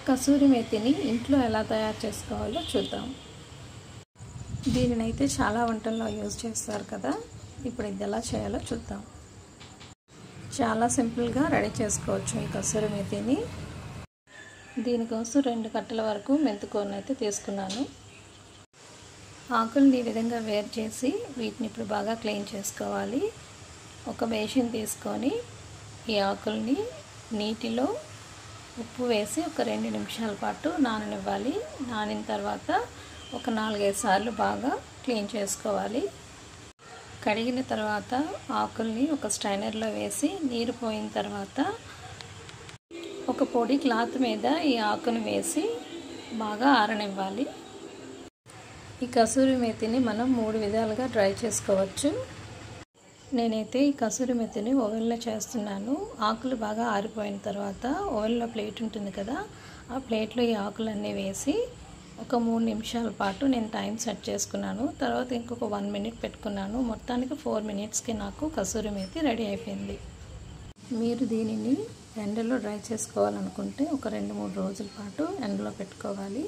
కసూరి మేతిని ఇంట్లో ఎలా తయారు చేసుకోవాలో చూద్దాం. దీనినైతే చాలా వంటల్లో యూజ్ చేస్తారు కదా. ఇప్పుడు ఇది ఎలా చేయాలో చూద్దాం. చాలా సింపుల్గా రెడీ చేసుకోవచ్చు ఈ కసూరి మేతిని. దీనికోసం 2 కట్టల వరకు మెంతికూరను అయితే తీసుకున్నాను. ఆకుల్ని ఈ విధంగా వేరు చేసి వీటిని ఇప్పుడు బాగా క్లీన్ చేసుకోవాలి. ఒక బేసిన్ తీసుకొని ఈ ఆకుల్ని నీటిలో ఉప్పు వేసి ఒక 2 నిమిషాల పాటు నాననివ్వాలి. నానిన తర్వాత ఒక 4-5 సార్లు బాగా క్లీన్ చేసుకోవాలి. కడిగిన తర్వాత ఆకుల్ని ఒక స్ట్రైనర్లో వేసి నీరు పోయిన తర్వాత ఒక పొడి క్లాత్ మీద ఈ ఆకును వేసి బాగా ఆరనివ్వాలి. ఈ కసూరి మేతిని మనం 3 విధాలుగా డ్రై చేసుకోవచ్చు. నేనైతే ఈ కసూరి మేతిని ఓవెన్లో చేస్తున్నాను. ఆకులు బాగా ఆరిపోయిన తర్వాత ఓవెన్లో ప్లేట్ ఉంటుంది కదా, ఆ ప్లేట్లో ఈ ఆకులన్నీ వేసి ఒక 3 నిమిషాల పాటు నేను టైం సెట్ చేసుకున్నాను. తర్వాత ఇంకొక 1 మినిట్ పెట్టుకున్నాను. మొత్తానికి 4 మినిట్స్కి నాకు కసూరి మేతి రెడీ అయిపోయింది. మీరు దీనిని ఎండలో డ్రై చేసుకోవాలనుకుంటే ఒక 2-3 రోజుల పాటు ఎండలో పెట్టుకోవాలి.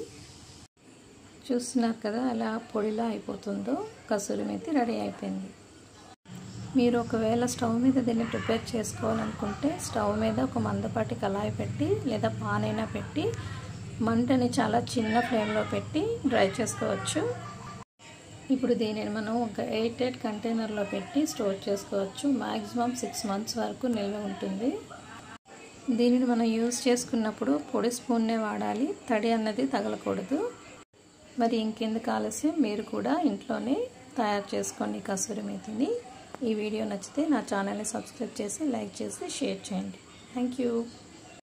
చూస్తున్నారు కదా అలా పొడిలా అయిపోతుందో. కసూరి మేతి రెడీ అయిపోయింది. మీరు ఒకవేళ స్టవ్ మీద దీన్ని ప్రిపేర్ చేసుకోవాలనుకుంటే స్టవ్ మీద ఒక మందపాటి కళాయి పెట్టి లేదా పాన్ అయినా పెట్టి మంటని చాలా చిన్న ఫ్లేమ్లో పెట్టి డ్రై చేసుకోవచ్చు. ఇప్పుడు దీనిని మనం ఒక ఎయిర్టైట్ కంటైనర్లో పెట్టి స్టోర్ చేసుకోవచ్చు. మ్యాక్సిమం 6 మంత్స్ వరకు నిల్వ ఉంటుంది. దీనిని మనం యూజ్ చేసుకున్నప్పుడు పొడి స్పూన్నే వాడాలి, తడి అన్నది తగలకూడదు. మరి ఇంకెందుకు ఆలస్యం, మీరు కూడా ఇంట్లోనే తయారు చేసుకోండి కసూరి మేతిని. ఈ వీడియో నచ్చితే నా ఛానల్ని సబ్స్క్రైబ్ చేసి లైక్ చేసి షేర్ చేయండి. Thank you.